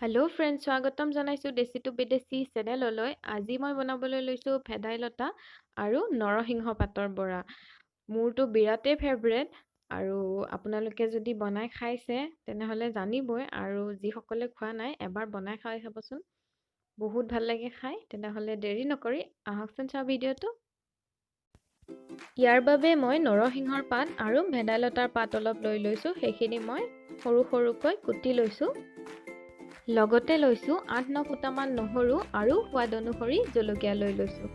Hello' friend, স্বাগতম জনাইছোঁ দেশী টু বিদেশী চেনেললৈ। আজি মই বনাবলৈ লৈছোঁ ভেদাইলতা আৰু নৰসিংহ পাতৰ বৰা। মোৰতো বিৰাটেই ফেভৰেট আৰু আপোনালোকে যদি বনাই খাইছে তেনেহ'লে জানিবই, আৰু যিসকলে খোৱা নাই এবাৰ বনাই খাই চাবচোন, বহুত ভাল লাগে খাই। তেনেহ'লে দেৰি নকৰি আহকচোন চাওঁ ভিডিঅ'টো। ইয়াৰ বাবে মই নৰসিংহৰ পাত আৰু ভেদাইলতাৰ পাত অলপ লৈ লৈছোঁ। সেইখিনি মই সৰু সৰুকৈ কুটি লৈছোঁ। লগতে লৈছোঁ 8-9 ফুটামান নহৰু আৰু সোৱাদ অনুসৰি জলকীয়া লৈ লৈছোঁ।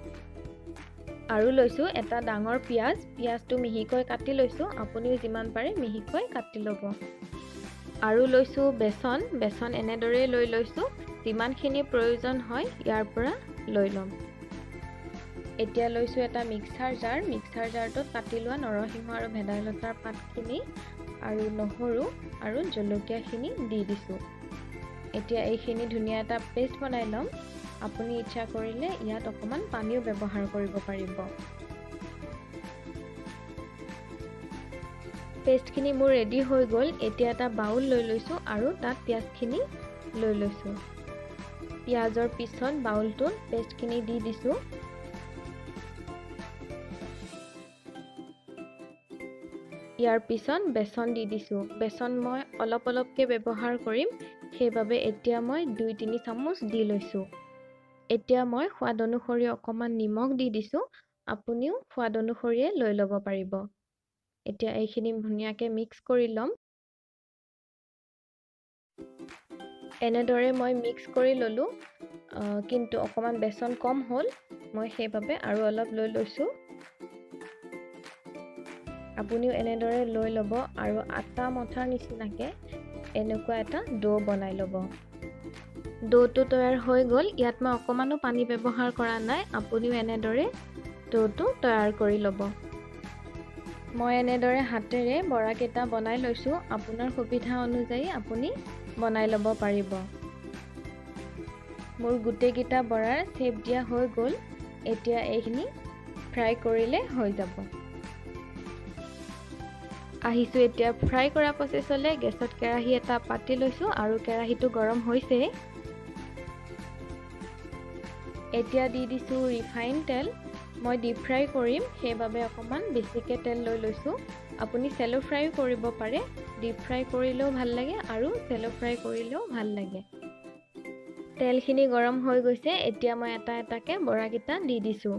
আৰু লৈছোঁ এটা ডাঙৰ পিঁয়াজ। পিঁয়াজটো মিহিকৈ কাটি লৈছোঁ, আপুনিও যিমান পাৰে মিহিকৈ কাটি ল'ব। আৰু লৈছোঁ বেচন। বেচন এনেদৰেই লৈ লৈছোঁ, যিমানখিনি প্ৰয়োজন হয় ইয়াৰ পৰা লৈ ল'ম। এতিয়া লৈছোঁ এটা মিক্সাৰ জাৰ। মিক্সাৰ জাৰটোত কাটি লোৱা নৰসিংহ আৰু ভেদাইলতাৰ পাতখিনি আৰু নহৰু আৰু জলকীয়াখিনি দি দিছোঁ। এতিয়া এইখিনি ধুনীয়া এটা পেষ্ট বনাই ল'ম। আপুনি ইচ্ছা কৰিলে ইয়াত অকণমান পানীও ব্যৱহাৰ কৰিব পাৰিব। পেষ্টখিনি মোৰ ৰেডি হৈ গ'ল। এতিয়া এটা বাউল লৈ লৈছোঁ আৰু তাত পিঁয়াজখিনি লৈ লৈছোঁ। পিঁয়াজৰ পিছত বাউলটোত পেষ্টখিনি দি দিছোঁ। ইয়াৰ পিছত বেচন দি দিছোঁ। বেচন মই অলপ অলপকৈ ব্যৱহাৰ কৰিম, সেইবাবে এতিয়া মই 2-3 চামুচ দি লৈছোঁ। এতিয়া মই সোৱাদ অনুসৰি অকণমান নিমখ দি দিছোঁ। আপুনিও সোৱাদ অনুসৰিয়ে লৈ ল'ব পাৰিব। এতিয়া এইখিনি ধুনীয়াকৈ মিক্স কৰি ল'ম। এনেদৰে মই মিক্স কৰি ল'লোঁ, কিন্তু অকণমান বেচন কম হ'ল, মই সেইবাবে আৰু অলপ লৈ লৈছোঁ। আপুনিও এনেদৰে লৈ ল'ব আৰু আটা মঠাৰ নিচিনাকৈ এনেকুৱা এটা ডো বনাই ল'ব। ডোটো তৈয়াৰ হৈ গ'ল। ইয়াত মই অকণমানো পানী ব্যৱহাৰ কৰা নাই। আপুনিও এনেদৰে ডোটো তৈয়াৰ কৰি ল'ব। মই এনেদৰে হাতেৰে বৰাকেইটা বনাই লৈছোঁ। আপোনাৰ সুবিধা অনুযায়ী আপুনি বনাই ল'ব পাৰিব। মোৰ গোটেইকেইটা বৰাৰ শ্বেপ দিয়া হৈ গ'ল। এতিয়া এইখিনি ফ্ৰাই কৰিলে হৈ যাব। আহিছোঁ এতিয়া ফ্ৰাই কৰা প্ৰচেছলৈ। গেছত কেৰাহী এটা পাতি লৈছোঁ আৰু কেৰাহীটো গৰম হৈছে। এতিয়া দি দিছোঁ ৰিফাইন তেল। মই ডিপ ফ্ৰাই কৰিম, সেইবাবে অকণমান বেছিকৈ তেল লৈ লৈছোঁ। আপুনি চেলো ফ্ৰাইও কৰিব পাৰে। ডিপ ফ্ৰাই কৰিলেও ভাল লাগে আৰু চেলো ফ্ৰাই কৰিলেও ভাল লাগে। তেলখিনি গৰম হৈ গৈছে। এতিয়া মই এটা এটাকৈ বৰাকেইটা দি দিছোঁ।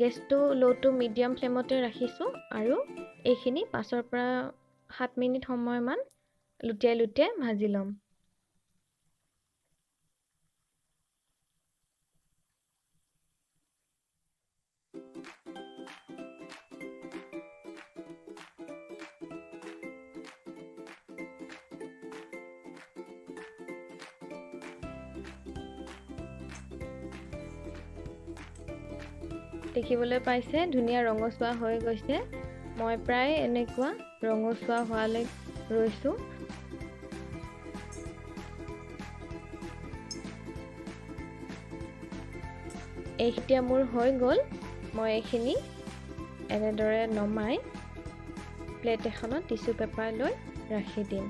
গেছটো ল' টু মিডিয়াম ফ্লেমতে ৰাখিছোঁ আৰু এইখিনি 5 পৰা 7 মিনিট সময়মান লুটিয়াই লুটিয়াই ভাজি ল'ম। দেখিবলৈ পাইছে ধুনীয়া ৰঙচুৱা হৈ গৈছে। মই প্ৰায় এনেকুৱা ৰঙচুৱা হোৱালৈ ৰৈছোঁ। এতিয়া মোৰ হৈ গ'ল। মই এইখিনি এনেদৰে নমাই প্লেট এখনত টিচু পেপাৰ লৈ ৰাখি দিম।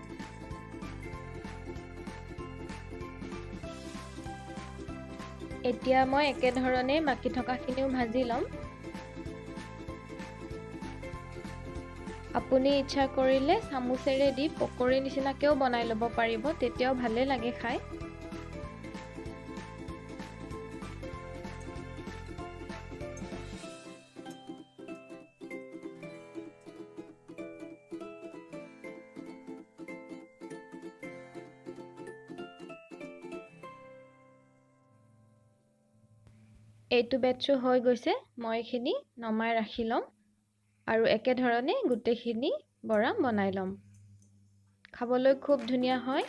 এতিয়া মই একেধৰণে বাকী থকাখিনিও ভাজি ল'ম। আপুনি ইচ্ছা কৰিলে চামুচেৰে দি পকৰী নিচিনাকৈও বনাই ল'ব পাৰিব, তেতিয়াও ভালেই লাগে খাই। এইটো বেটছো হৈ গৈছে। মই এইখিনি নমাই ৰাখি ল'ম আৰু একেধৰণে গোটেইখিনি বৰা বনাই ল'ম। খাবলৈ খুব ধুনীয়া হয়।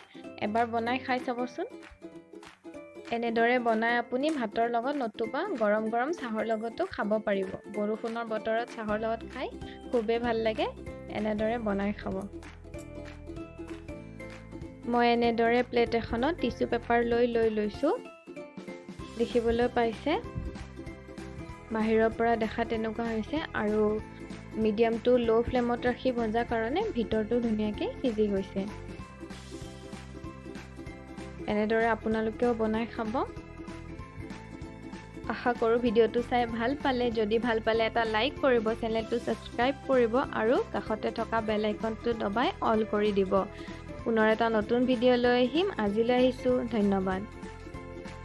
এবাৰ বনাই খাই চাবচোন। এনেদৰে বনাই আপুনি ভাতৰ লগত নতুবা গৰম গৰম চাহৰ লগতো খাব পাৰিব। বৰষুণৰ বতৰত চাহৰ লগত খাই খুবেই ভাল লাগে। এনেদৰে বনাই খাব। মই এনেদৰে প্লেট এখনত টিচু পেপাৰ লৈ লৈছোঁ। দেখিবলৈ পাইছে বাহিৰৰ পৰা দেখা তেনেকুৱা হৈছে, আৰু মিডিয়ামটো ল' ফ্লেমত ৰাখি ভজাৰ কাৰণে ভিতৰটো ধুনীয়াকৈ সিজি গৈছে। এনেদৰে আপোনালোকেও বনাই খাব। আশা কৰোঁ ভিডিঅ'টো চাই ভাল পালে। যদি ভাল পালে এটা লাইক কৰিব, চেনেলটো ছাবস্ক্ৰাইব কৰিব আৰু কাষতে থকা বেল আইকনটো দবাই অল কৰি দিব। পুনৰ এটা নতুন ভিডিঅ' লৈ আহিম। আজিলৈ আহিছোঁ, ধন্যবাদ।